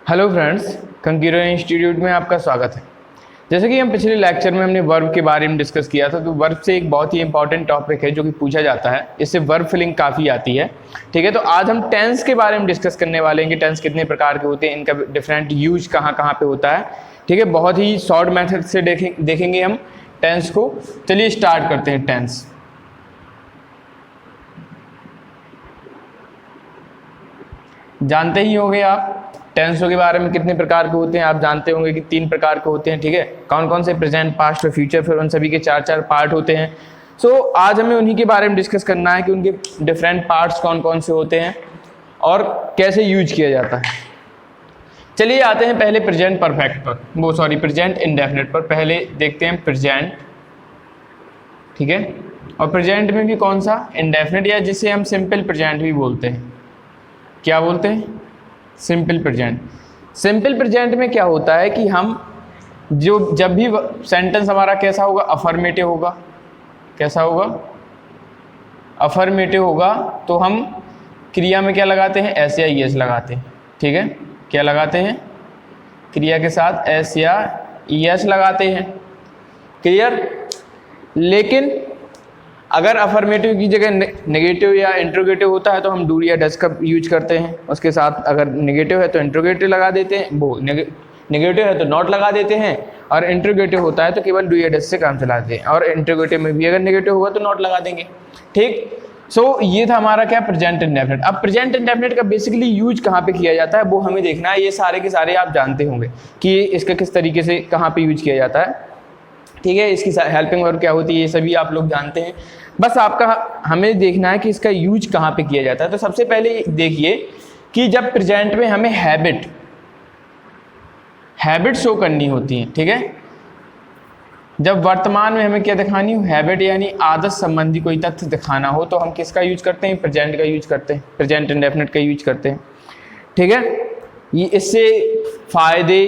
Hello friends, कंक्यूरो institute में आपका स्वागत है। जैसे कि हम पिछले लेक्चर में हमने वर्ब के बारे में डिस्कस किया था, तो वर्ब से एक बहुत ही इंपॉर्टेंट टॉपिक है जो कि पूछा जाता है, इससे वर्ब फिलिंग काफ़ी आती है। ठीक है, तो आज हम टेंस के बारे में डिस्कस करने वाले हैं कि टेंस कितने प्रकार के होते हैं, इनका डिफरेंट यूज कहाँ कहाँ पे होता है। ठीक है, बहुत ही शॉर्ट मेथड से देखेंगे हम टेंस को। चलिए स्टार्ट करते हैं। टेंस जानते ही होंगे आप, टेंसों के बारे में कितने प्रकार के होते हैं आप जानते होंगे कि 3 प्रकार के होते हैं। ठीक है, कौन कौन से? प्रेजेंट, पास्ट और फ्यूचर, फिर उन सभी के 4 पार्ट होते हैं। सो आज हमें उन्हीं के बारे में डिस्कस करना है कि उनके डिफरेंट पार्ट्स कौन कौन से होते हैं और कैसे यूज किया जाता है। चलिए आते हैं पहले प्रेजेंट परफेक्ट पर, प्रेजेंट इंडेफिनिट पर। पहले देखते हैं प्रेजेंट। ठीक है, और प्रेजेंट में भी कौन सा? इंडेफिनिट, या जिसे हम सिंपल प्रेजेंट भी बोलते हैं। क्या बोलते हैं? Simple present. सिंपल प्रेजेंट में क्या होता है कि हम जब भी सेंटेंस हमारा कैसा होगा? अफर्मेटिव होगा। कैसा होगा? अफर्मेटिव होगा, तो हम क्रिया में क्या लगाते हैं? एस या ईएस लगाते हैं। ठीक है, क्या लगाते हैं? क्रिया के साथ एस या ईएस लगाते हैं। क्लियर? लेकिन अगर अफर्मेटिव की जगह नेगेटिव या इंट्रोगेटिव होता है तो हम डू या डज का यूज करते हैं उसके साथ। अगर नेगेटिव है तो इंट्रोगेटिव लगा देते हैं, वो नेगेटिव है तो नॉट लगा देते हैं, और इंट्रोगेटिव होता है तो केवल डू या डज से काम चलाते हैं। और इंट्रोगेटिव में भी अगर नेगेटिव होगा तो नॉट लगा देंगे। ठीक, सो ये था हमारा क्या? Present indefinite. अब प्रेजेंट इंडेफिनिट का बेसिकली यूज कहाँ पे किया जाता है वो हमें देखना है। ये सारे के सारे आप जानते होंगे कि इसका किस तरीके से कहाँ पे यूज किया जाता है। ठीक है, इसकी हेल्पिंग वर्ब क्या होती है ये सभी आप लोग जानते हैं। बस आपका हमें देखना है कि इसका यूज कहाँ पे किया जाता है। तो सबसे पहले देखिए कि जब प्रेजेंट में हमें हैबिट शो करनी होती है। ठीक है, जब वर्तमान में हमें क्या दिखानी हो? हैबिट, यानी आदत संबंधी कोई तथ्य दिखाना हो तो हम किसका यूज करते हैं? प्रेजेंट का यूज करते हैं, प्रेजेंट इंडेफिनिट का यूज करते हैं। ठीक है, ये इससे फायदे,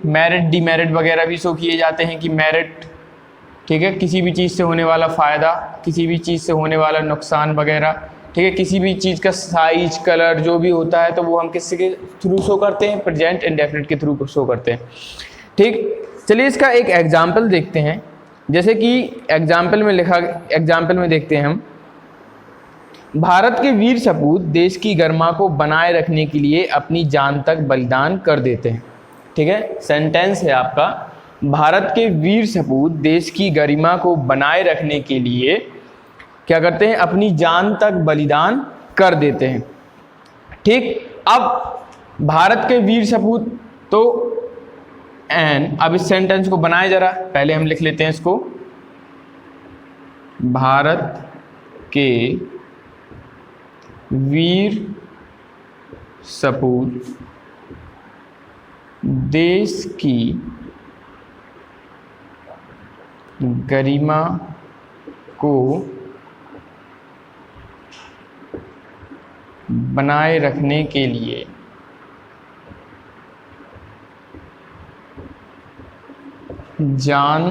मेरिट, डिमेरिट वगैरह भी शो किए जाते हैं कि मेरिट, ठीक है, किसी भी चीज़ से होने वाला फ़ायदा, किसी भी चीज़ से होने वाला नुकसान वगैरह। ठीक है, किसी भी चीज़ का साइज, कलर जो भी होता है तो वो हम किसके थ्रू शो करते हैं? प्रेजेंट इंडेफिनिट के थ्रू शो करते हैं। ठीक, चलिए इसका एक एग्जाम्पल देखते हैं। जैसे कि एग्जाम्पल में देखते हैं हम, भारत के वीर सपूत देश की गरिमा को बनाए रखने के लिए अपनी जान तक बलिदान कर देते हैं। ठीक है, सेंटेंस है आपका, भारत के वीर सपूत देश की गरिमा को बनाए रखने के लिए क्या करते हैं? अपनी जान तक बलिदान कर देते हैं। ठीक, अब भारत के वीर सपूत, तो अब इस सेंटेंस को बनाए जरा, पहले हम लिख लेते हैं इसको। भारत के वीर सपूत देश की गरिमा को बनाए रखने के लिए जान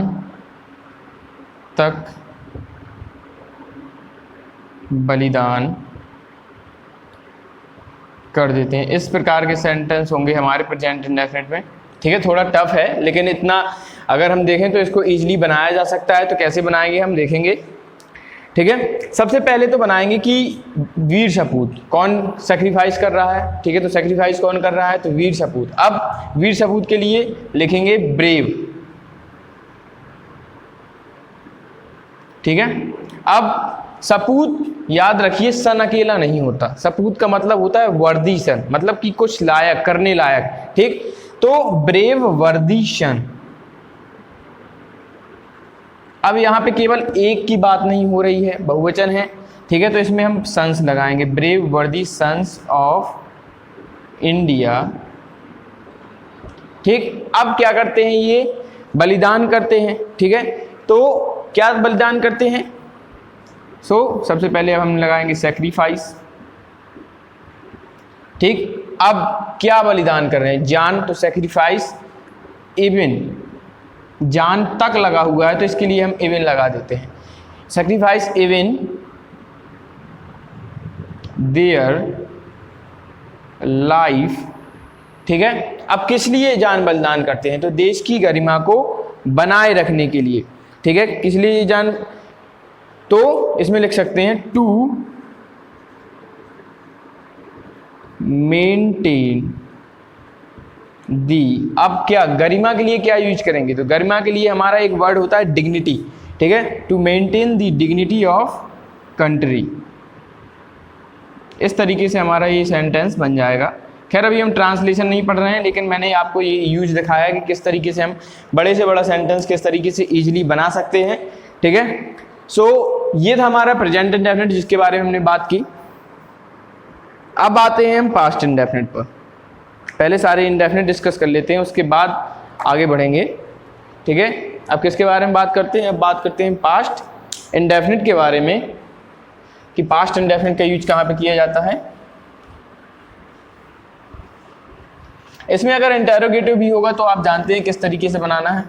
तक बलिदान कर देते हैं। इस प्रकार के सेंटेंस होंगे हमारे प्रेजेंट इंडेफिनिट में। ठीक है, थोड़ा टफ है, लेकिन इतना अगर हम देखें तो इसको इजीली बनाया जा सकता है। तो कैसे बनाएंगे हम देखेंगे। ठीक है, सबसे पहले तो बनाएंगे कि वीर सपूत कौन सेक्रीफाइस कर रहा है। ठीक है, तो सेक्रीफाइस कौन कर रहा है? तो वीर सपूत। अब वीर सपूत के लिए लिखेंगे ब्रेव। ठीक है, अब सपूत याद रखिए, सन अकेला नहीं होता। सपूत का मतलब होता है वर्दी सन, मतलब कि कुछ लायक, करने लायक। ठीक, तो ब्रेव वर्दी सन। अब यहाँ पे केवल एक की बात नहीं हो रही है, बहुवचन है। ठीक है, तो इसमें हम सन्स लगाएंगे, ब्रेव वर्दी सन्स ऑफ इंडिया। ठीक, अब क्या करते हैं? ये बलिदान करते हैं। ठीक है, तो क्या बलिदान करते हैं? सबसे पहले हम लगाएंगे सेक्रीफाइस। ठीक, अब क्या बलिदान कर रहे हैं? जान, तो सेक्रीफाइस इवन, जान तक लगा हुआ है तो इसके लिए हम इवन लगा देते हैं। सेक्रीफाइस इवन देयर लाइफ, ठीक है। अब किस लिए जान बलिदान करते हैं, तो देश की गरिमा को बनाए रखने के लिए, ठीक है। किस लिए जान, तो इसमें लिख सकते हैं टू मेंटेन दी। अब क्या गरिमा के लिए क्या यूज करेंगे, तो गरिमा के लिए हमारा एक वर्ड होता है डिग्निटी, ठीक है। To maintain the dignity of country. इस तरीके से हमारा ये सेंटेंस बन जाएगा। खैर अभी हम ट्रांसलेशन नहीं पढ़ रहे हैं, लेकिन मैंने आपको ये यूज दिखाया कि किस तरीके से हम बड़े से बड़ा सेंटेंस किस तरीके से इजीली बना सकते हैं, ठीक है। सो ये था हमारा प्रेजेंट इंडेफिनिट जिसके बारे में हमने बात की। अब आते हैं हम पास्ट इंडेफिनिट पर। पहले सारे इंडेफिनिट डिस्कस कर लेते हैं, उसके बाद आगे बढ़ेंगे, ठीक है। अब किसके बारे में बात करते हैं, अब बात करते हैं पास्ट इंडेफिनिट के बारे में कि पास्ट इंडेफिनिट का यूज कहाँ पे किया जाता है। इसमें अगर इंटेरोगेटिव भी होगा तो आप जानते हैं किस तरीके से बनाना है।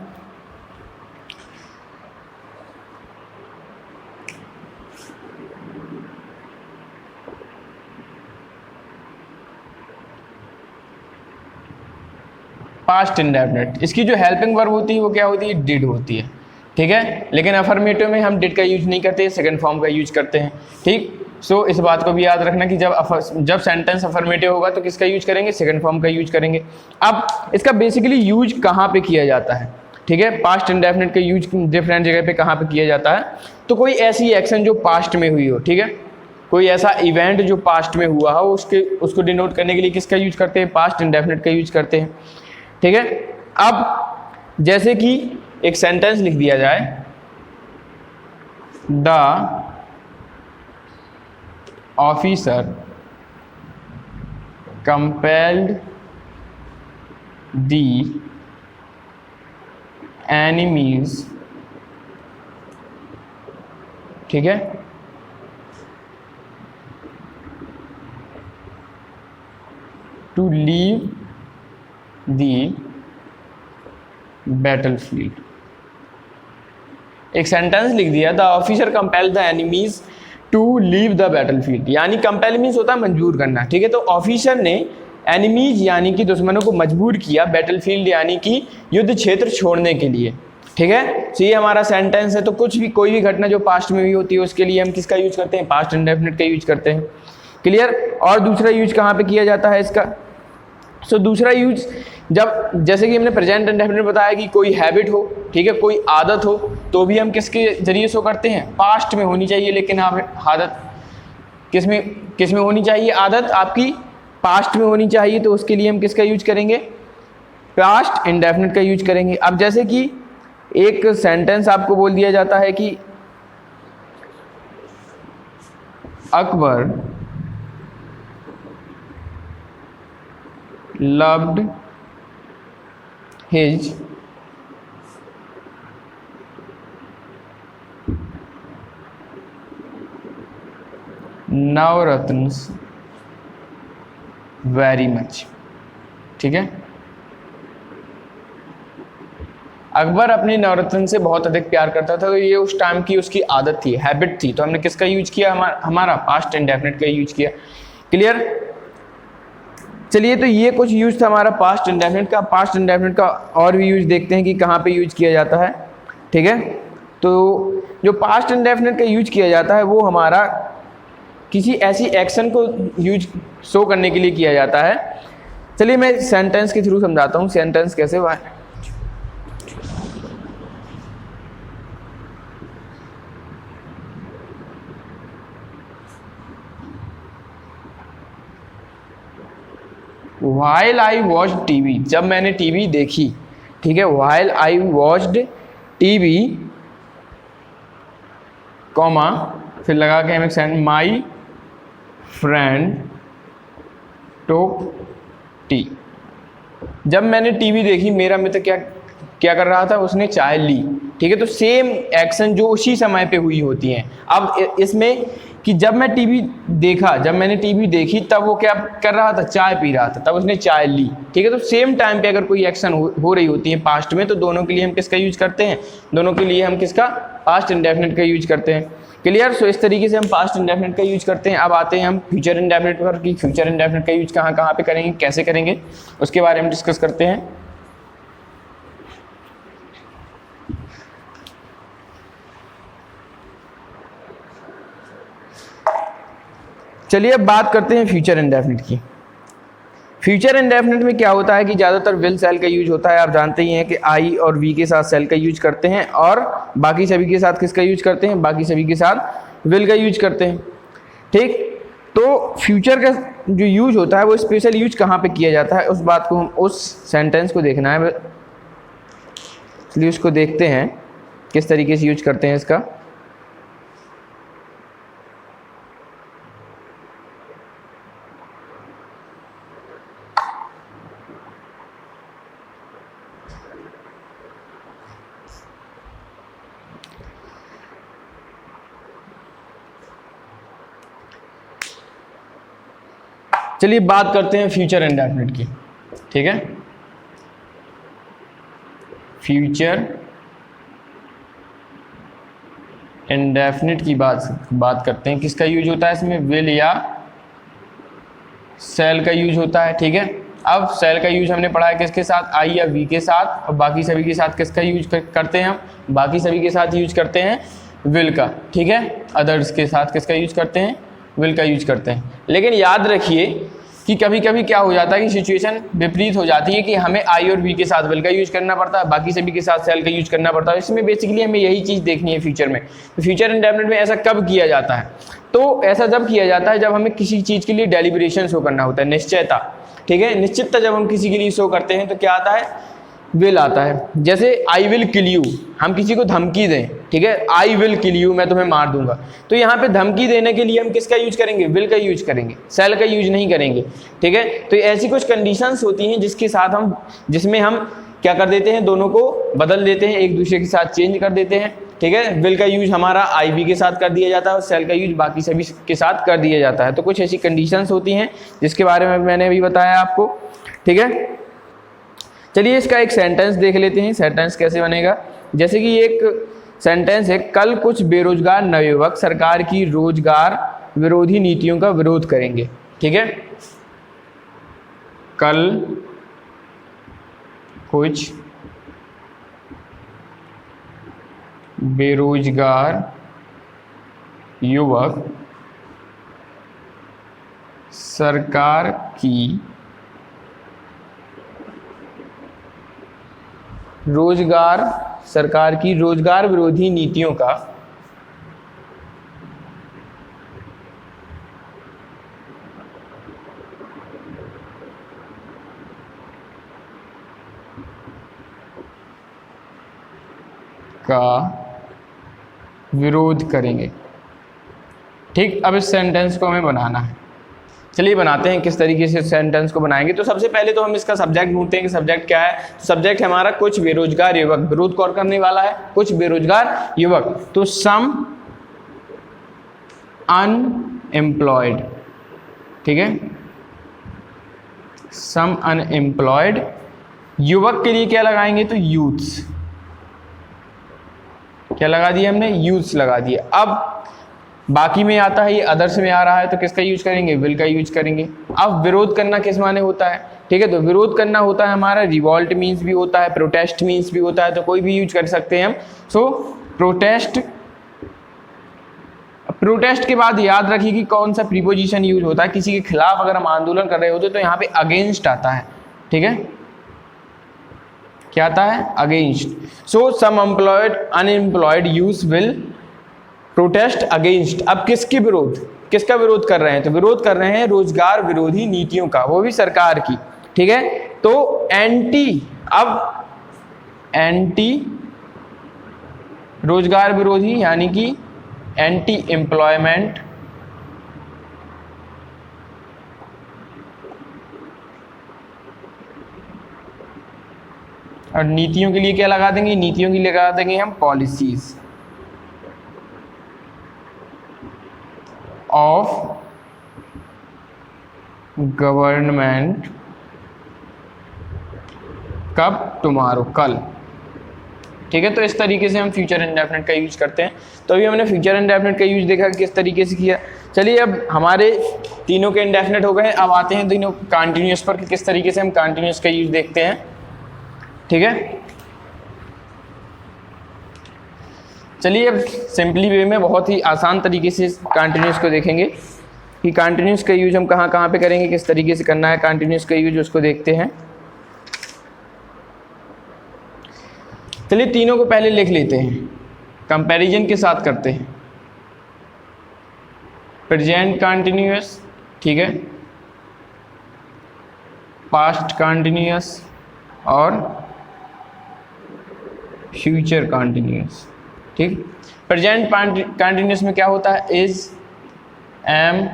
पास्ट इंडेफिनिट, इसकी जो हेल्पिंग वर्ब होती है वो क्या होती है, डिड होती है, ठीक है। लेकिन अफर्मेटिव में हम डिड का यूज नहीं करते, सेकंड फॉर्म का यूज करते हैं, ठीक। सो इस बात को भी याद रखना कि जब सेंटेंस अफर्मेटिव होगा तो किसका यूज करेंगे, सेकंड फॉर्म का यूज करेंगे। अब इसका बेसिकली यूज कहाँ पे किया जाता है, ठीक है। पास्ट इंडेफिनिट का यूज डिफरेंट जगह पे कहाँ पे किया जाता है, तो कोई ऐसी एक्शन जो पास्ट में हुई हो, ठीक है, कोई ऐसा इवेंट जो पास्ट में हुआ हो उसको डिनोट करने के लिए किसका यूज करते हैं, पास्ट इंडेफिनिट का यूज करते हैं, ठीक है। अब जैसे कि एक सेंटेंस लिख दिया जाए, the officer compelled the enemies, ठीक है, टू लीव दी बैटलफील्ड। एक सेंटेंस लिख दिया, the officer compel the enemies to leave the battlefield, यानी कंपेल मीन्स होता है मंजूर करना, ठीक है। तो ऑफिसर ने एनिमीज यानी कि दुश्मनों को मजबूर किया बैटलफील्ड यानी कि युद्ध क्षेत्र छोड़ने के लिए, ठीक है। तो ये हमारा सेंटेंस है। तो कोई भी घटना जो पास्ट में हुई होती है उसके लिए हम किसका यूज करते हैं, पास्ट इंडेफिनिट का यूज करते हैं, क्लियर। और दूसरा यूज कहाँ पे किया जाता है इसका, सो दूसरा यूज जब जैसे कि हमने प्रेजेंट इंडेफिनिट बताया कि कोई हैबिट हो, ठीक है, कोई आदत हो, तो भी हम किसके जरिए शो करते हैं, पास्ट में होनी चाहिए, लेकिन आदत किस में होनी चाहिए, आदत आपकी पास्ट में होनी चाहिए, तो उसके लिए हम किसका यूज करेंगे, पास्ट इंडेफिनिट का यूज करेंगे। अब जैसे कि एक सेंटेंस आपको बोल दिया जाता है कि अकबर loved his नवरत्न वेरी मच, ठीक है। अकबर अपनी नवरत्न से बहुत अधिक प्यार करता था, तो ये उस टाइम की उसकी आदत थी, हैबिट थी, तो हमने किसका यूज किया, हमारा पास्ट इंडेफिनिट का यूज किया, क्लियर। चलिए, तो ये कुछ यूज था हमारा पास्ट इंडेफिनिट का। पास्ट इंडेफिनिट का और भी यूज देखते हैं कि कहाँ पे यूज किया जाता है, ठीक है। तो जो पास्ट इंडेफिनिट का यूज किया जाता है वो हमारा किसी ऐसी एक्शन को यूज शो करने के लिए किया जाता है। चलिए मैं सेंटेंस के थ्रू समझाता हूँ सेंटेंस कैसे हुआ है। While I watched TV, जब मैंने टीवी देखी, ठीक है, While I watched TV, comma फिर लगा के हम एक sentence, my friend took tea. जब मैंने टीवी देखी, मेरा मित्र क्या कर रहा था, उसने चाय ली, ठीक है। तो सेम एक्शन जो उसी समय पे हुई होती हैं। अब इसमें कि जब मैंने टीवी देखी तब वो क्या कर रहा था, चाय पी रहा था, तब उसने चाय ली, ठीक है। तो सेम टाइम पे अगर कोई एक्शन हो रही होती है पास्ट में, तो दोनों के लिए हम किसका यूज करते हैं, दोनों के लिए हम किसका, पास्ट इंडेफिनिट का यूज करते हैं, क्लियर। सो इस तरीके से हम पास्ट इंडेफिनिट का यूज करते हैं। अब आते हैं हम फ्यूचर इंडेफिनिट पर कि फ्यूचर इंडेफिनिट का यूज कहाँ कहाँ पे करेंगे, कैसे करेंगे, उसके बारे में डिस्कस करते हैं। चलिए अब बात करते हैं फ्यूचर इंडेफिनिट की। फ्यूचर इंडेफिनिट में क्या होता है कि ज़्यादातर विल सेल का यूज होता है। आप जानते ही हैं कि आई और वी के साथ सेल का यूज करते हैं और बाकी सभी के साथ किसका यूज करते हैं, बाकी सभी के साथ विल का यूज करते हैं। ठीक, तो फ्यूचर का जो यूज होता है वो स्पेशल यूज कहाँ पे किया जाता है, उस बात को हम, उस सेंटेंस को देखना है, इसलिए उसको देखते हैं किस तरीके से यूज करते हैं इसका। चलिए बात करते हैं फ्यूचर इंडेफिनिट की। ठीक है, फ्यूचर इंडेफिनिट की बात करते हैं। किसका यूज होता है इसमें, विल या सेल का यूज होता है। ठीक है, अब सेल का यूज हमने पढ़ा है किसके साथ, आई या वी के साथ, और बाकी सभी के साथ किसका यूज करते हैं हम, बाकी सभी के साथ यूज करते हैं विल का। ठीक है, अदर्स के साथ किसका यूज करते हैं, विल का यूज करते हैं। लेकिन याद रखिए कि कभी कभी क्या हो जाता है कि सिचुएशन विपरीत हो जाती है कि हमें आई और वी के साथ विल का यूज करना पड़ता है, बाकी सभी के साथ सेल का यूज करना पड़ता है। इसमें बेसिकली हमें यही चीज़ देखनी है फ्यूचर में। तो फ्यूचर इंडेफिनिट में ऐसा कब किया जाता है, तो ऐसा जब किया जाता है जब हमें किसी चीज़ के लिए डेलिब्रेशन शो करना होता है, निश्चयता। ठीक है, निश्चितता जब हम किसी के लिए शो करते हैं तो क्या आता है, विल आता है। जैसे आई विल किल यू, हम किसी को धमकी दें, ठीक है, आई विल किल यू, मैं तुम्हें मार दूंगा, तो यहाँ पे धमकी देने के लिए हम किसका यूज करेंगे, विल का यूज करेंगे, सेल का यूज नहीं करेंगे। ठीक है, तो ऐसी कुछ कंडीशंस होती हैं जिसके साथ हम, जिसमें हम क्या कर देते हैं, दोनों को बदल देते हैं, एक दूसरे के साथ चेंज कर देते हैं। ठीक है, विल का यूज हमारा आई वी के साथ कर दिया जाता है और सेल का यूज बाकी सभी के साथ कर दिया जाता है। तो कुछ ऐसी कंडीशंस होती हैं जिसके बारे में मैंने अभी बताया आपको। ठीक है, चलिए इसका एक सेंटेंस देख लेते हैं, सेंटेंस कैसे बनेगा। जैसे कि एक सेंटेंस है, कल कुछ बेरोजगार नवयुवक सरकार की रोजगार विरोधी नीतियों का विरोध करेंगे। ठीक है, कल कुछ बेरोजगार युवक सरकार की रोजगार विरोधी नीतियों का विरोध करेंगे। ठीक, अब इस सेंटेंस को हमें बनाना है। चलिए बनाते हैं किस तरीके से सेंटेंस को बनाएंगे। तो सबसे पहले तो हम इसका सब्जेक्ट ढूंढते हैं कि सब्जेक्ट क्या है। तो सब्जेक्ट है हमारा कुछ बेरोजगार युवक, विरोध कौन करने वाला है, कुछ बेरोजगार युवक, तो सम अनएम्प्लॉयड। ठीक है, सम अनएम्प्लॉयड, युवक के लिए क्या लगाएंगे, तो यूथ्स, क्या लगा दिया हमने, यूथ्स लगा दिया। अब बाकी में आता है, ये अदर्स में आ रहा है, तो किसका यूज करेंगे, विल का यूज करेंगे। अब विरोध करना किस माने होता है, ठीक है, तो विरोध करना होता है हमारा रिवॉल्ट मीन्स भी होता है, प्रोटेस्ट मीन्स भी होता है, तो कोई भी यूज कर सकते हैं हम। सो प्रोटेस्ट, प्रोटेस्ट के बाद याद रखिए कि कौन सा प्रीपोजिशन यूज होता है। किसी के खिलाफ अगर हम आंदोलन कर रहे होते तो यहाँ पे अगेंस्ट आता है। ठीक है, क्या आता है, against. So some unemployed youth will protest against. अब किसके विरोध, किसका विरोध कर रहे हैं, तो विरोध कर रहे हैं रोजगार विरोधी नीतियों का, वो भी सरकार की। ठीक है, तो एंटी, अब एंटी रोजगार विरोधी यानी कि एंटी एम्प्लॉयमेंट और नीतियों के लिए क्या लगा देंगे, नीतियों के लिए लगा देंगे हम पॉलिसीज ऑफ गवर्नमेंट, कब, टुमारो, कल। ठीक है। तो इस तरीके से हम फ्यूचर इंडेफिनिट का यूज करते हैं। तो अभी हमने फ्यूचर इंडेफिनिट का यूज देखा किस तरीके से किया। चलिए अब हमारे तीनों के इंडेफिनिट हो गए, अब आते हैं तीनों कंटिन्यूअस पर कि किस तरीके से हम कंटिन्यूअस का यूज देखते हैं, ठीक है। चलिए अब सिंपली वे में बहुत ही आसान तरीके से कंटिन्यूअस को देखेंगे कि कंटिन्यूअस का यूज हम कहाँ कहाँ पे करेंगे, किस तरीके से करना है कंटिन्यूअस का यूज, उसको देखते हैं। चलिए तीनों को पहले लिख लेते हैं, कंपैरिजन के साथ करते हैं। प्रेजेंट कंटिन्यूअस, ठीक है, पास्ट कंटिन्यूअस और फ्यूचर कंटिन्यूअस, ठीक। प्रेजेंट कंटिन्यूअस में क्या होता है, इज, एम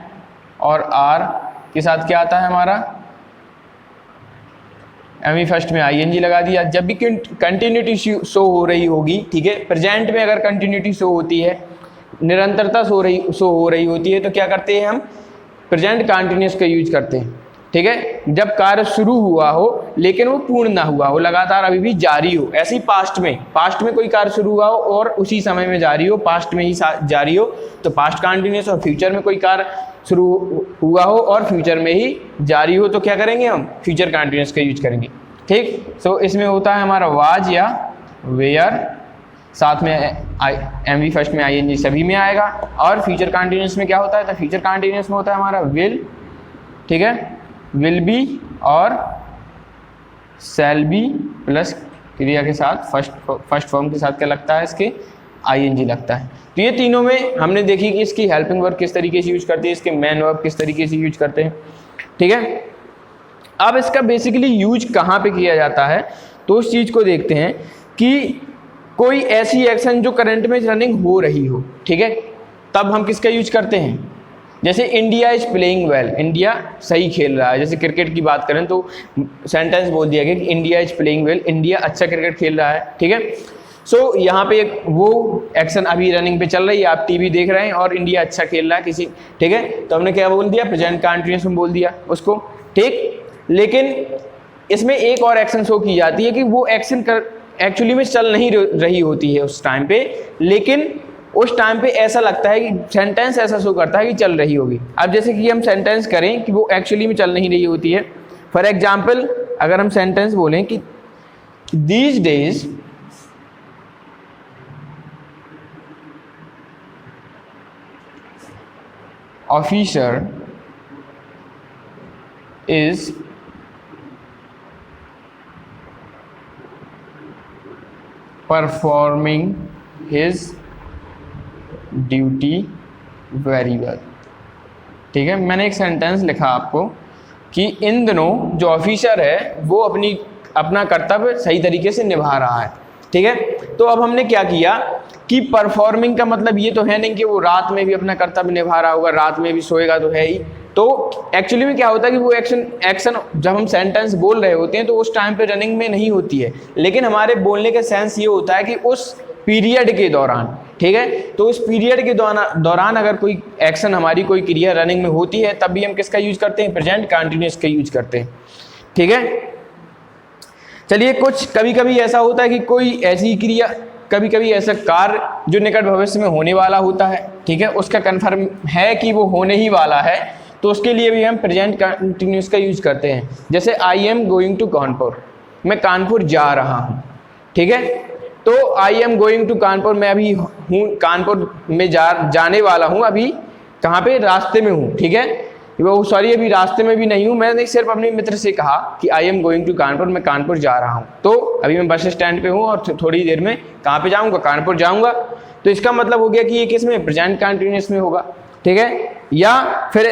और आर के साथ क्या आता है हमारा, एम फर्स्ट में आईएनजी लगा दिया। जब भी कंटिन्यूटी शो हो रही होगी, ठीक है, प्रेजेंट में अगर कंटिन्यूटी शो होती है, निरंतरता शो हो रही होती है, तो क्या करते हैं हम प्रेजेंट कंटिन्यूअस का यूज करते हैं, ठीक है। जब कार्य शुरू हुआ हो लेकिन वो पूर्ण ना हुआ हो, लगातार अभी भी जारी हो। ऐसे ही पास्ट में कोई कार्य शुरू हुआ हो और उसी समय में जारी हो, पास्ट में ही जारी हो, तो पास्ट कंटिन्यूअस। और फ्यूचर में कोई कार्य शुरू हुआ हो और फ्यूचर में ही जारी हो, तो क्या करेंगे हम फ्यूचर कंटिन्यूअस का यूज करेंगे, ठीक। तो इसमें होता है हमारा वाज या वेयर, साथ में एम फर्स्ट में आईएनजी सभी में आएगा। और फ्यूचर कंटिन्यूअस में क्या होता है, तो फ्यूचर कंटिन्यूअस में होता है हमारा विल, ठीक है, विल बी और शैल बी प्लस क्रिया के साथ फर्स्ट फॉर्म के साथ क्या लगता है, इसके आईएनजी लगता है। तो ये तीनों में हमने देखी कि इसकी हेल्पिंग वर्ब किस तरीके से यूज करते हैं, इसके मेन वर्ब किस तरीके से यूज करते हैं, ठीक है। अब इसका बेसिकली यूज कहाँ पे किया जाता है, तो उस चीज़ को देखते हैं कि कोई ऐसी एक्शन जो करंट में रनिंग हो रही हो, ठीक है, तब हम किसका यूज करते हैं। जैसे India is playing well, India सही खेल रहा है। जैसे क्रिकेट की बात करें तो सेंटेंस बोल दिया गया कि India is playing well, India अच्छा क्रिकेट खेल रहा है, ठीक है। सो यहाँ पे एक वो एक्शन अभी रनिंग पे चल रही है, आप टीवी देख रहे हैं और इंडिया अच्छा खेल रहा है किसी, ठीक है, तो हमने क्या बोल दिया, प्रेजेंट कंटिन्यूअस में बोल दिया उसको, ठीक। लेकिन इसमें एक और एक्शन शो की जाती है कि वो एक्शन एक्चुअली में चल नहीं रही होती है उस टाइम पे, लेकिन उस टाइम पे ऐसा लगता है कि सेंटेंस ऐसा शो करता है कि चल रही होगी। अब जैसे कि हम सेंटेंस करें कि वो एक्चुअली में चल नहीं रही होती है। फॉर एग्जाम्पल अगर हम सेंटेंस बोलें कि these days officer is performing his duty very well, ठीक है। मैंने एक सेंटेंस लिखा आपको कि इन दिनों जो ऑफिसर है वो अपना कर्तव्य सही तरीके से निभा रहा है, ठीक है। तो अब हमने क्या किया कि परफॉर्मिंग का मतलब ये तो है नहीं कि वो रात में भी अपना कर्तव्य निभा रहा होगा, रात में भी सोएगा तो है ही। तो एक्चुअली में क्या होता है कि वो एक्शन जब हम सेंटेंस बोल रहे होते हैं तो उस टाइम पे रनिंग में नहीं होती है, लेकिन हमारे बोलने का सेंस ये होता है कि उस पीरियड के दौरान, ठीक है। तो उस पीरियड के दौरान अगर कोई एक्शन, हमारी कोई क्रिया रनिंग में होती है, तब भी हम किसका यूज करते हैं, प्रेजेंट कंटिन्यूअस का यूज करते हैं, ठीक है। चलिए कुछ कभी कभी ऐसा होता है कि कोई ऐसी क्रिया, कभी कभी ऐसा कार्य जो निकट भविष्य में होने वाला होता है, ठीक है, उसका कन्फर्म है कि वो होने ही वाला है, तो उसके लिए भी हम प्रेजेंट कंटिन्यूअस का यूज करते हैं। जैसे I am going to Kanpur, मैं कानपुर जा रहा हूँ, ठीक है। तो I am going to Kanpur, मैं अभी हूँ कानपुर में जाने वाला हूँ, अभी कहाँ पे, रास्ते में हूँ, ठीक है। वो सॉरी अभी रास्ते में भी नहीं हूँ, मैंने सिर्फ अपने मित्र से कहा कि I am going to Kanpur, मैं कानपुर जा रहा हूँ। तो अभी मैं बस स्टैंड पे हूँ और थोड़ी देर में कहाँ पे जाऊँगा, कानपुर जाऊँगा। तो इसका मतलब हो गया कि ये किस में, प्रेजेंट कंटिन्यूअस में होगा, ठीक है। या फिर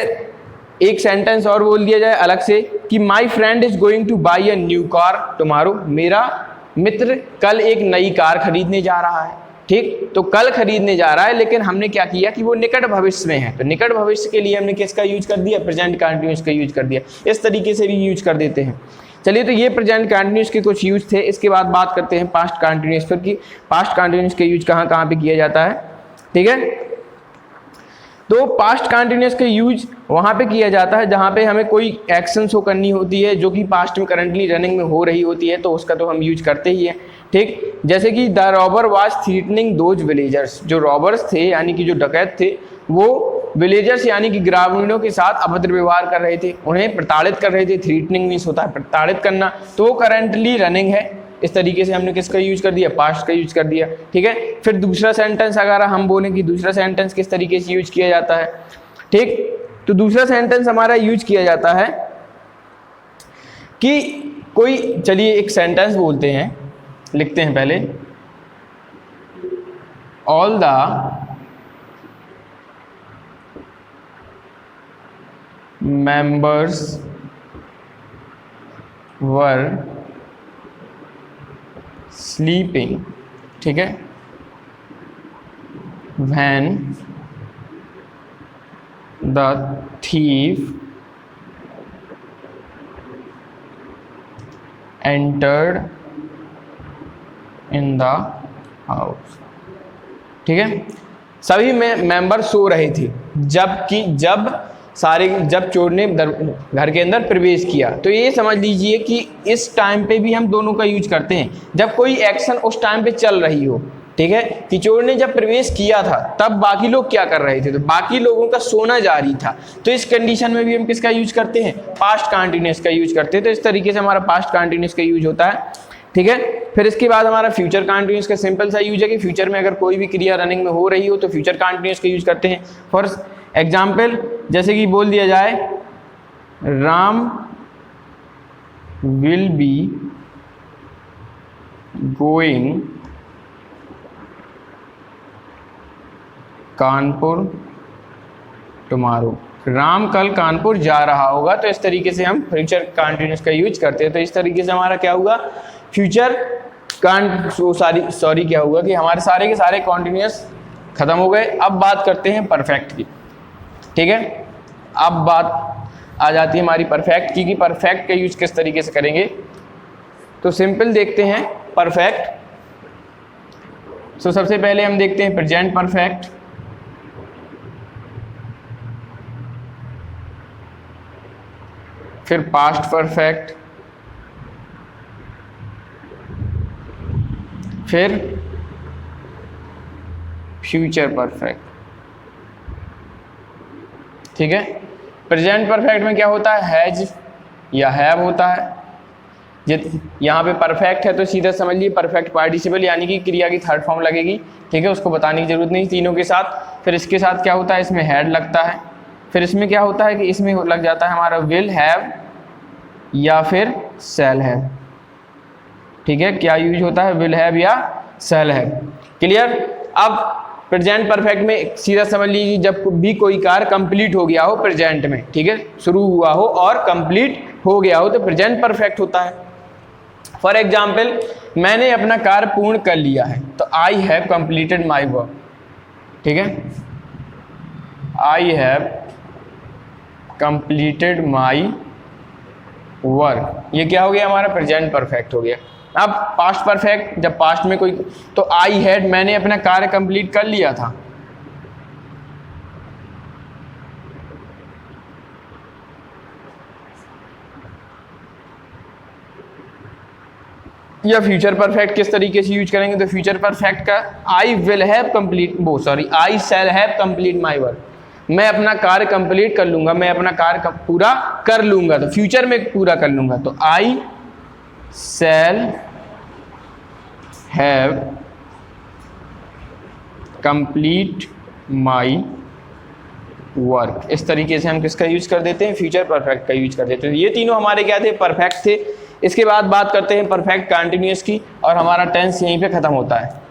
एक सेंटेंस और बोल दिया जाए अलग से कि my friend is going two by a new car tomorrow, मेरा मित्र कल एक नई कार खरीदने जा रहा है, ठीक। तो कल खरीदने जा रहा है, लेकिन हमने क्या किया कि वो निकट भविष्य में है, तो निकट भविष्य के लिए हमने किसका यूज कर दिया, प्रेजेंट कंटिन्यूअस का यूज कर दिया। इस तरीके से भी यूज कर देते हैं। चलिए तो ये प्रेजेंट कंटिन्यूअस के कुछ यूज थे। इसके बाद बात करते हैं पास्ट कंटिन्यूअस पर कि पास्ट कंटिन्यूअस का यूज कहाँ कहाँ पे किया जाता है, ठीक है। तो पास्ट कंटिन्यूअस का यूज वहाँ पे किया जाता है जहाँ पे हमें कोई एक्शन शो करनी होती है जो कि पास्ट में करंटली रनिंग में हो रही होती है, तो उसका तो हम यूज करते ही हैं। ठीक, जैसे कि the robber was threatening those villagers, जो रॉबर्स थे यानी कि जो डकैत थे वो विलेजर्स यानी कि ग्रामीणों के साथ अभद्र व्यवहार कर रहे थे, उन्हें प्रताड़ित कर रहे थे। थ्रीटनिंग मीन्स होता है प्रताड़ित करना, तो वो करंटली रनिंग है। इस तरीके से हमने किसका यूज कर दिया, पास्ट का यूज कर दिया। ठीक है, फिर दूसरा सेंटेंस अगर हम बोलें कि दूसरा सेंटेंस किस तरीके से यूज किया जाता है, ठीक, तो दूसरा सेंटेंस हमारा यूज किया जाता है कि कोई, चलिए एक सेंटेंस बोलते हैं, लिखते हैं पहले, all the members were sleeping, ठीक है, when the thief entered in the house। ठीक है, सभी में मेंबर सो रहे थे जब चोर ने घर के अंदर प्रवेश किया। तो ये समझ लीजिए कि इस टाइम पे भी हम दोनों का यूज करते हैं, जब कोई एक्शन उस टाइम पे चल रही हो। ठीक है, कि चोर ने जब प्रवेश किया था तब बाकी लोग क्या कर रहे थे, तो बाकी लोगों का सोना जारी था। तो इस कंडीशन में भी हम किसका यूज करते हैं, पास्ट कंटिन्यूअस का यूज करते हैं। तो इस तरीके से हमारा पास्ट कंटिन्यूअस का यूज होता है। ठीक है, फिर इसके बाद हमारा फ्यूचर कंटिन्यूअस का सिंपल सा यूज है कि फ्यूचर में अगर कोई भी क्रिया रनिंग में हो रही हो तो फ्यूचर कंटिन्यूअस का यूज करते हैं। फॉर एग्जाम्पल, जैसे कि बोल दिया जाए Ram will be going Kanpur tomorrow, Ram कल कानपुर जा रहा होगा। तो इस तरीके से हम फ्यूचर कंटिन्यूअस का यूज करते हैं। तो इस तरीके से हमारा क्या हुआ, फ्यूचर क्या हुआ कि हमारे सारे के सारे कंटिन्यूअस खत्म हो गए। अब बात करते हैं परफेक्ट की। ठीक है, अब बात आ जाती है हमारी परफेक्ट की, कि परफेक्ट का यूज किस तरीके से करेंगे। तो सिंपल देखते हैं परफेक्ट। सबसे पहले हम देखते हैं प्रेजेंट परफेक्ट, फिर पास्ट परफेक्ट, फिर फ्यूचर परफेक्ट। ठीक है, प्रेजेंट परफेक्ट में क्या होता है, हैज या हैव होता है। यहाँ पे परफेक्ट है तो सीधा समझ लीजिए परफेक्ट पार्टिसिपल यानी कि क्रिया की थर्ड फॉर्म लगेगी। ठीक है, उसको बताने की जरूरत नहीं तीनों के साथ। फिर इसके साथ क्या होता है, इसमें हैड लगता है। फिर इसमें क्या होता है कि इसमें लग जाता है हमारा विल हैव या फिर शैल हैव। ठीक है, क्या यूज होता है, विल हैव या शैल हैव। क्लियर। अब प्रेजेंट परफेक्ट में सीधा समझ लीजिए जब भी कोई कार्य कंप्लीट हो गया हो प्रेजेंट में, ठीक है, शुरू हुआ हो और कंप्लीट हो गया हो तो प्रेजेंट परफेक्ट होता है। फॉर एग्जाम्पल, मैंने अपना कार्य पूर्ण कर लिया है तो I have completed my work. ठीक है, I have completed my work, ये क्या हो गया हमारा प्रेजेंट परफेक्ट हो गया। अब पास्ट परफेक्ट, जब पास्ट में कोई, तो आई हैड, मैंने अपना कार्य कंप्लीट कर लिया था। या फ्यूचर परफेक्ट किस तरीके से यूज करेंगे, तो फ्यूचर परफेक्ट का I will have complete, I shall have complete my work, मैं अपना कार्य कंप्लीट कर लूंगा, मैं अपना कार्य पूरा कर लूंगा, तो फ्यूचर में पूरा कर लूंगा। तो I shall have complete my work. इस तरीके से हम किसका यूज कर देते हैं, फ्यूचर परफेक्ट का यूज कर देते हैं। ये तीनों हमारे क्या थे, परफेक्ट थे। इसके बाद बात करते हैं परफेक्ट कंटिन्यूअस की, और हमारा टेंस यहीं पे खत्म होता है।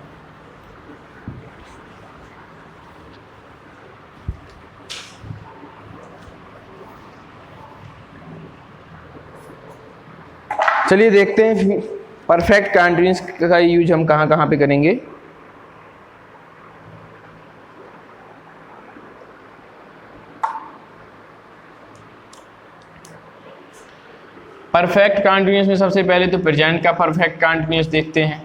चलिए देखते हैं परफेक्ट कंटिन्यूअस का यूज हम कहाँ कहाँ पे करेंगे। परफेक्ट कंटिन्यूअस में सबसे पहले तो प्रेजेंट का परफेक्ट कंटिन्यूअस देखते हैं।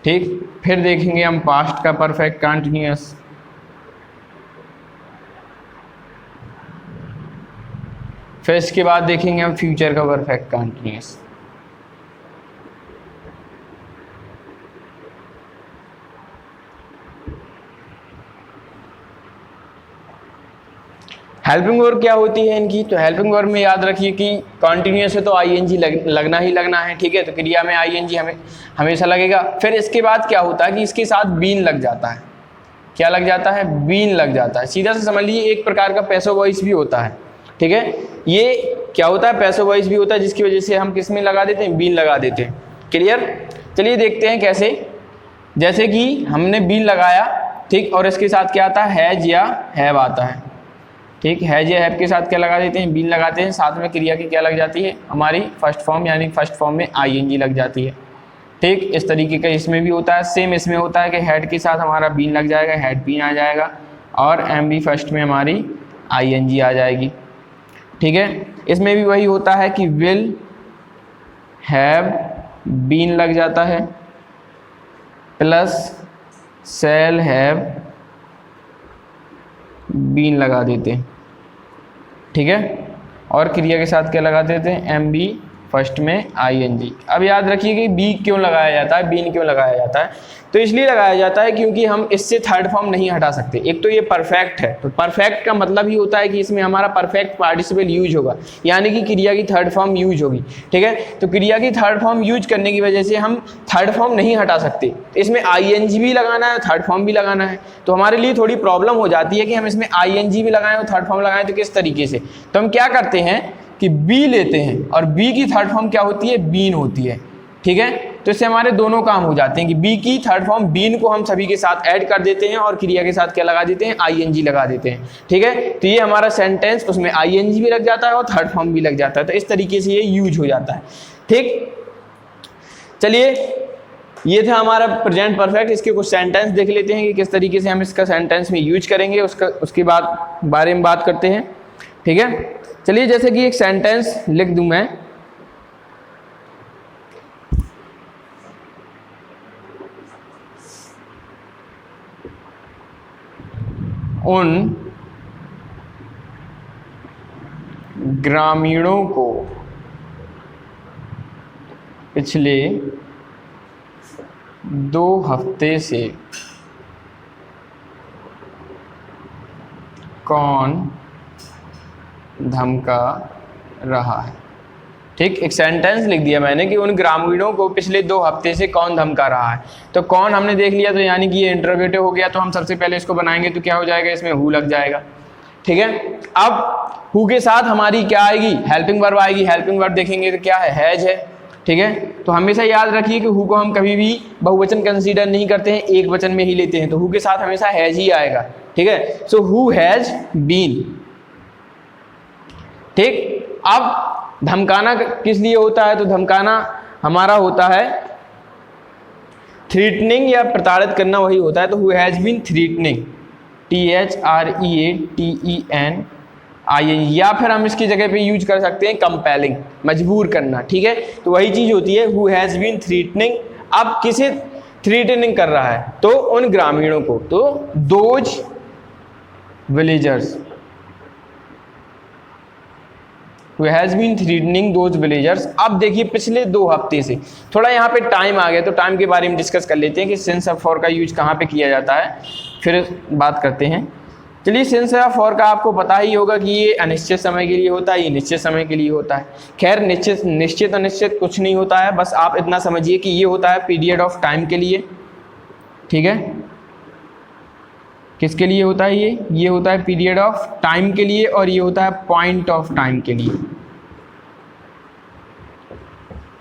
ठीक, फिर देखेंगे हम पास्ट का परफेक्ट कंटिन्यूअस, फिर इसके बाद देखेंगे हम फ्यूचर का परफेक्ट कंटिन्यूअस। हेल्पिंग वर्ब क्या होती है इनकी, तो हेल्पिंग वर्ब में याद रखिए कि कॉन्टिन्यूस है तो आईएनजी लगना ही लगना है, ठीक है, तो क्रिया में आईएनजी हमें हमेशा लगेगा। फिर इसके बाद क्या होता है कि इसके साथ बीन लग जाता है, क्या लग जाता है, बीन लग जाता है। सीधा से समझ लीजिए एक प्रकार का पैसिव वॉइस भी होता है, ठीक है, ये क्या होता है, पैसिव वॉइस भी होता है, जिसकी वजह से हम किस में लगा देते हैं, बीन लगा देते हैं। क्लियर, चलिए देखते हैं कैसे। जैसे कि हमने बीन लगाया, ठीक, और इसके साथ क्या आता है, हैज या हैव आता है, ठीक, हैज या हैव के साथ क्या लगा देते हैं, बीन लगाते हैं, साथ में क्रिया की क्या लग जाती है, हमारी फर्स्ट फॉर्म, यानी फर्स्ट फॉर्म में आईएनजी लग जाती है। ठीक, इस तरीके का इसमें भी होता है। सेम इसमें होता है कि हेड के साथ हमारा बीन लग जाएगा, हेड बीन आ जाएगा, और एम बी फर्स्ट में हमारी आईएनजी आ जाएगी। ठीक है, इसमें भी वही होता है कि विल हैव बीन लग जाता है प्लस शैल हैव बीन लगा देते हैं, ठीक है, और क्रिया के साथ क्या लगा देते हैं, एम बी फर्स्ट में आईएनजी। अब याद रखिए कि बी क्यों लगाया जाता है, बीन क्यों लगाया जाता है, तो इसलिए लगाया जाता है क्योंकि हम इससे थर्ड फॉर्म नहीं हटा सकते। एक तो ये परफेक्ट है, तो परफेक्ट का मतलब ही होता है कि इसमें हमारा परफेक्ट पार्टिसिपल यूज होगा, यानी कि क्रिया की थर्ड फॉर्म यूज होगी। ठीक है, तो क्रिया की थर्ड फॉर्म यूज करने की वजह से हम थर्ड फॉर्म नहीं हटा सकते। इसमें आईएनजी भी लगाना है, थर्ड फॉर्म भी लगाना है, तो हमारे लिए थोड़ी प्रॉब्लम हो जाती है कि हम इसमें आईएनजी भी लगाएं और थर्ड फॉर्म लगाएं, तो किस तरीके से। तो हम क्या करते हैं कि बी लेते हैं, और बी की थर्ड फॉर्म क्या होती है, बीन होती है। ठीक है, तो इससे हमारे दोनों काम हो जाते हैं कि बी की थर्ड फॉर्म बीन को हम सभी के साथ ऐड कर देते हैं और क्रिया के साथ क्या लगा देते हैं, आईएनजी लगा देते हैं। ठीक है, तो ये हमारा सेंटेंस, उसमें आईएनजी भी लग जाता है और थर्ड फॉर्म भी लग जाता है, तो इस तरीके से ये यूज हो जाता है। ठीक, चलिए ये था हमारा प्रेजेंट परफेक्ट। इसके कुछ सेंटेंस देख लेते हैं कि किस तरीके से हम इसका सेंटेंस में यूज करेंगे, उसके बाद बारे में बात करते हैं। ठीक है, चलिए जैसे कि एक सेंटेंस लिख दूं मैं, उन ग्रामीणों को पिछले 2 हफ्ते से कौन धमका रहा है। ठीक, एक सेंटेंस लिख दिया मैंने कि उन ग्रामीणों को पिछले 2 हफ्ते से कौन धमका रहा है। तो कौन हमने देख लिया, तो यानी कि ये इंटरोगेटिव हो गया, तो हम सबसे पहले इसको बनाएंगे तो क्या हो जाएगा, इसमें हु लग जाएगा। ठीक है, अब हु के साथ हमारी क्या आएगी, हेल्पिंग वर्ब आएगी। हेल्पिंग वर्ब देखेंगे तो क्या है, हैज है। ठीक है, तो हमेशा याद रखिए कि हु को हम कभी भी बहुवचन कंसीडर नहीं करते हैं, एक वचन में ही लेते हैं, तो हु के साथ हमेशा हैज ही आएगा। ठीक है, सो हु हैज बीन। ठीक, अब धमकाना किस लिए होता है, तो धमकाना हमारा होता है थ्रीटनिंग या प्रताड़ित करना, वही होता है। तो हु हैज बीन थ्रीटनिंग, THREATENING, या फिर हम इसकी जगह पे यूज कर सकते हैं कंपेलिंग, मजबूर करना। ठीक है, तो वही चीज होती है हु हैज बीन थ्रीटनिंग। अब किसे थ्रीटनिंग कर रहा है, तो उन ग्रामीणों को, तो those villagers, Who has been threatening those villagers। अब देखिए पिछले 2 हफ्ते से, थोड़ा यहाँ पे टाइम आ गया, तो टाइम के बारे में डिस्कस कर लेते हैं कि सिंस ऑफ फॉर का यूज कहाँ पे किया जाता है, फिर बात करते हैं। चलिए, सिंस ऑफ फॉर का आपको पता ही होगा कि ये अनिश्चित समय के लिए होता है, ये निश्चित समय के लिए होता है। खैर निश्चित अनिश्चित कुछ नहीं होता है, बस आप इतना समझिए कि ये होता है पीरियड ऑफ टाइम के लिए। ठीक है, किसके लिए होता है ये होता है पीरियड ऑफ टाइम के लिए, और ये होता है पॉइंट ऑफ टाइम के लिए।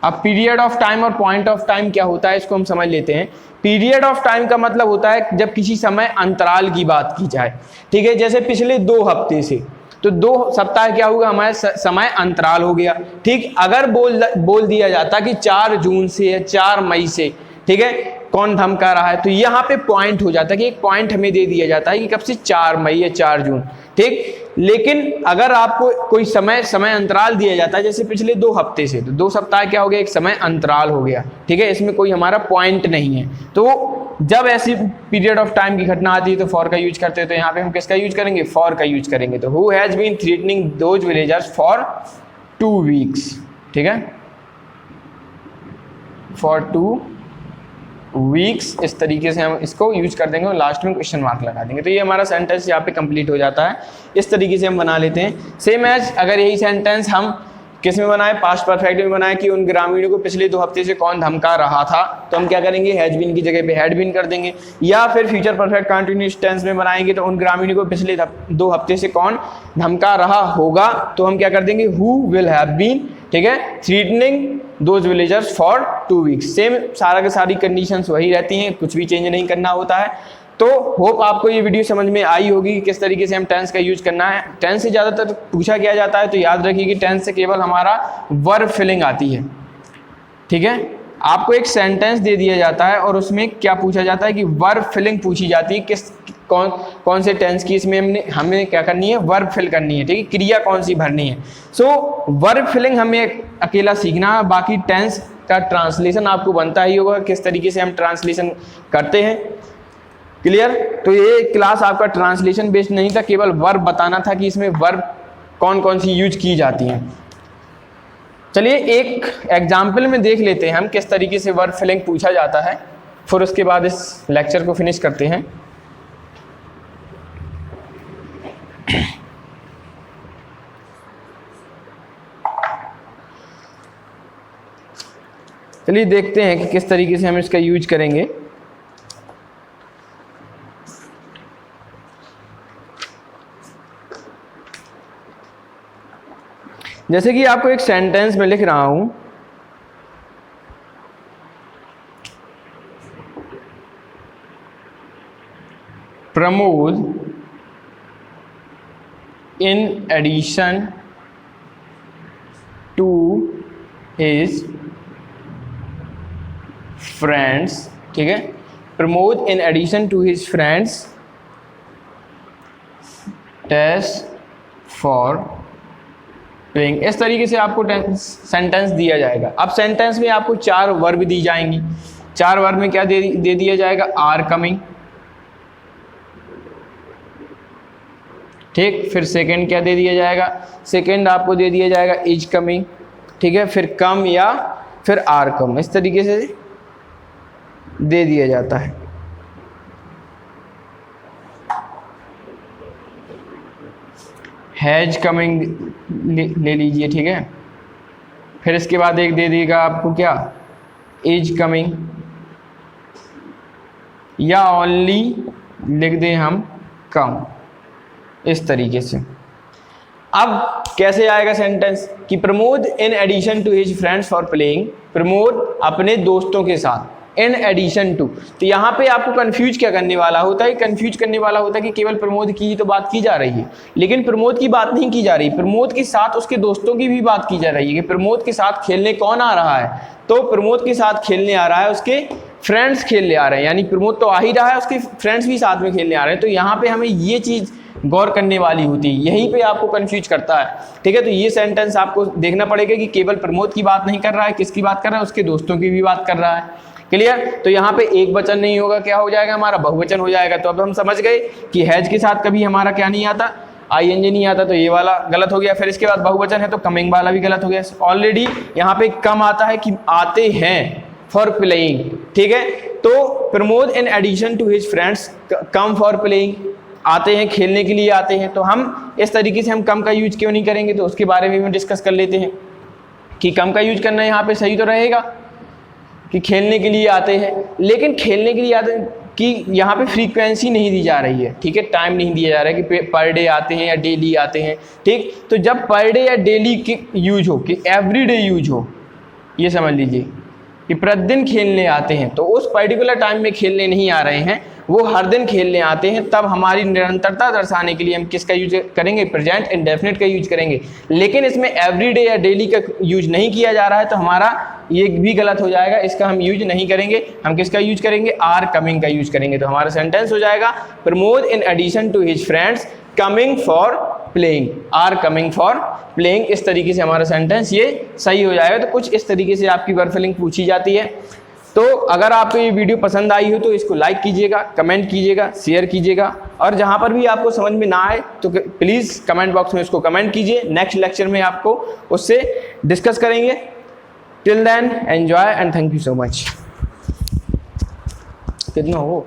अब पीरियड ऑफ टाइम और पॉइंट ऑफ टाइम क्या होता है, इसको हम समझ लेते हैं। पीरियड ऑफ टाइम का मतलब होता है जब किसी समय अंतराल की बात की जाए। ठीक है, जैसे पिछले 2 हफ्ते से, तो 2 सप्ताह क्या होगा, हमारा समय अंतराल हो गया। ठीक, अगर बोल दिया जाता कि 4 जून से या 4 मई से, ठीक है, कौन धमका रहा है, तो यहाँ पे पॉइंट हो जाता है कि एक पॉइंट हमें दे दिया जाता है कि कब से, 4 मई या 4 जून। ठीक। लेकिन अगर आपको कोई समय अंतराल दिया जाता है, जैसे पिछले 2 हफ्ते से, तो 2 सप्ताह क्या हो गया, एक समय अंतराल हो गया, ठीक है, इसमें कोई हमारा पॉइंट नहीं है। तो जब ऐसी पीरियड ऑफ टाइम की घटना आती है तो फॉर का यूज करते हैं, तो यहाँ पे हम किसका यूज करेंगे, फॉर का यूज करेंगे। तो who has been threatening those villagers for 2 weeks, ठीक है, फॉर 2 वीक्स, इस तरीके से हम इसको यूज कर देंगे और लास्ट में क्वेश्चन मार्क लगा देंगे। तो ये हमारा सेंटेंस यहाँ पे कंप्लीट हो जाता है। इस तरीके से हम बना लेते हैं। सेम एज अगर यही सेंटेंस हम किस में बनाए, पास्ट परफेक्ट में बनाए कि उन ग्रामीणों को पिछले 2 हफ्ते से कौन धमका रहा था, तो हम क्या करेंगे, हैज बीन की जगह पे हैड बीन कर देंगे। या फिर फ्यूचर परफेक्ट कंटिन्यूअस टेंस में बनाएंगे तो उन ग्रामीणों को पिछले 2 हफ्ते से कौन धमका रहा होगा, तो हम क्या कर देंगे, हु विल हैव बीन, ठीक है, threatening those villagers for 2 weeks. Same सारा के सारी कंडीशंस वही रहती हैं, कुछ भी चेंज नहीं करना होता है। तो होप आपको ये वीडियो समझ में आई होगी कि किस तरीके से हम टेंस का यूज करना है। टेंस से ज़्यादातर पूछा किया जाता है, तो याद रखिए कि टेंस से केवल हमारा वर्ब फिलिंग आती है, ठीक है। आपको एक सेंटेंस दे दिया जाता है और उसमें क्या पूछा जाता है कि वर्ब फिलिंग पूछी जाती है, कौन से टेंस की, इसमें हमें क्या करनी है, वर्ब फिल करनी है, ठीक है, क्रिया कौन सी भरनी है। सो वर्ब फिलिंग हमें अकेला सीखना है, बाकी टेंस का ट्रांसलेशन आपको बनता ही होगा, किस तरीके से हम ट्रांसलेशन करते हैं। क्लियर। तो ये क्लास आपका ट्रांसलेशन बेस्ड नहीं था, केवल वर्ब बताना था कि इसमें वर्ब कौन कौन सी यूज की जाती हैं। चलिए एक एग्जाम्पल में देख लेते हैं हम किस तरीके से वर्ब फिलिंग पूछा जाता है, फिर उसके बाद इस लेक्चर को फिनिश करते हैं। चलिए देखते हैं कि किस तरीके से हम इसका यूज करेंगे। जैसे कि आपको एक सेंटेंस में लिख रहा हूं, Pramod in addition to his friends, ठीक है, Pramod in addition to his friends test for playing. इस तरीके से आपको सेंटेंस दिया जाएगा। अब सेंटेंस में आपको 4 वर्ब दी जाएंगी। 4 वर्ब में क्या दे दिया जाएगा, आर कमिंग, ठीक। फिर सेकंड क्या दे दिया जाएगा, सेकंड आपको दे दिया जाएगा इज कमिंग, ठीक है। फिर कम या फिर आर कम, इस तरीके से दे दिया जाता है। हैज कमिंग ले लीजिए, ठीक है। फिर इसके बाद एक दे देगा आपको क्या, इज कमिंग, या ओनली लिख दें हम कम, इस तरीके से। अब कैसे आएगा सेंटेंस कि Pramod in addition to his friends for playing, Pramod अपने दोस्तों के साथ, इन एडिशन टू। तो यहाँ पे आपको कंफ्यूज क्या करने वाला होता है, कंफ्यूज करने वाला होता है कि केवल प्रमोद की ही तो बात की जा रही है, लेकिन प्रमोद की बात नहीं की जा रही, प्रमोद के साथ उसके दोस्तों की भी बात की जा रही है कि प्रमोद के साथ खेलने कौन आ रहा है, तो प्रमोद के साथ खेलने आ रहा है उसके फ्रेंड्स खेलने आ रहे हैं, यानी प्रमोद तो आ ही रहा है, उसके फ्रेंड्स भी साथ में खेलने आ रहे हैं। तो यहाँ पे हमें ये चीज़ गौर करने वाली होती है, यहीं पे आपको कंफ्यूज करता है, ठीक है। तो ये सेंटेंस आपको देखना पड़ेगा कि केवल प्रमोद की बात नहीं कर रहा है, किसकी बात कर रहा है, उसके दोस्तों की भी बात कर रहा है। क्लियर। तो यहाँ पे एक वचन नहीं होगा, क्या हो जाएगा हमारा, बहुवचन हो जाएगा। तो अब हम समझ गए कि हैज के साथ कभी हमारा क्या नहीं आता, आईएनजी नहीं आता, तो ये वाला गलत हो गया। फिर इसके बाद बहुवचन है तो कमिंग वाला भी गलत हो गया। ऑलरेडी यहाँ पे कम आता है कि आते हैं फॉर प्लेइंग, ठीक है। तो Pramod in addition to his friends come for playing, आते हैं, खेलने के लिए आते हैं। तो हम इस तरीके से हम कम का यूज क्यों नहीं करेंगे, तो उसके बारे में भी डिस्कस कर लेते हैं कि कम का यूज करना यहाँ पे सही तो रहेगा कि खेलने के लिए आते हैं, लेकिन खेलने के लिए आते हैं कि यहाँ पे फ्रीक्वेंसी नहीं दी जा रही है, ठीक है, टाइम नहीं दिया जा रहा है कि पर डे आते हैं या डेली आते हैं, ठीक। तो जब पर डे या डेली की यूज हो, कि एवरीडे यूज हो, ये समझ लीजिए कि प्रतिदिन खेलने आते हैं, तो उस पर्टिकुलर टाइम में खेलने नहीं आ रहे हैं, वो हर दिन खेलने आते हैं, तब हमारी निरंतरता दर्शाने के लिए हम किसका यूज करेंगे, प्रेजेंट इंडेफिनिट का यूज करेंगे। लेकिन इसमें एवरीडे या डेली का यूज नहीं किया जा रहा है, तो हमारा ये भी गलत हो जाएगा, इसका हम यूज नहीं करेंगे। हम किसका यूज करेंगे, आर कमिंग का यूज करेंगे। तो हमारा सेंटेंस हो जाएगा Pramod in addition to his friends coming for playing, are coming for playing. इस तरीके से हमारा सेंटेंस ये सही हो जाएगा। तो कुछ इस तरीके से आपकी वर्ब फिलिंग पूछी जाती है। तो अगर आपको ये वीडियो पसंद आई हो तो इसको लाइक कीजिएगा, कमेंट कीजिएगा, शेयर कीजिएगा, और जहाँ पर भी आपको समझ में ना आए तो प्लीज़ कमेंट बॉक्स में इसको कमेंट कीजिए। नेक्स्ट लेक्चर में आपको उससे डिस्कस करेंगे। Till then enjoy and thank you so much. कितना हो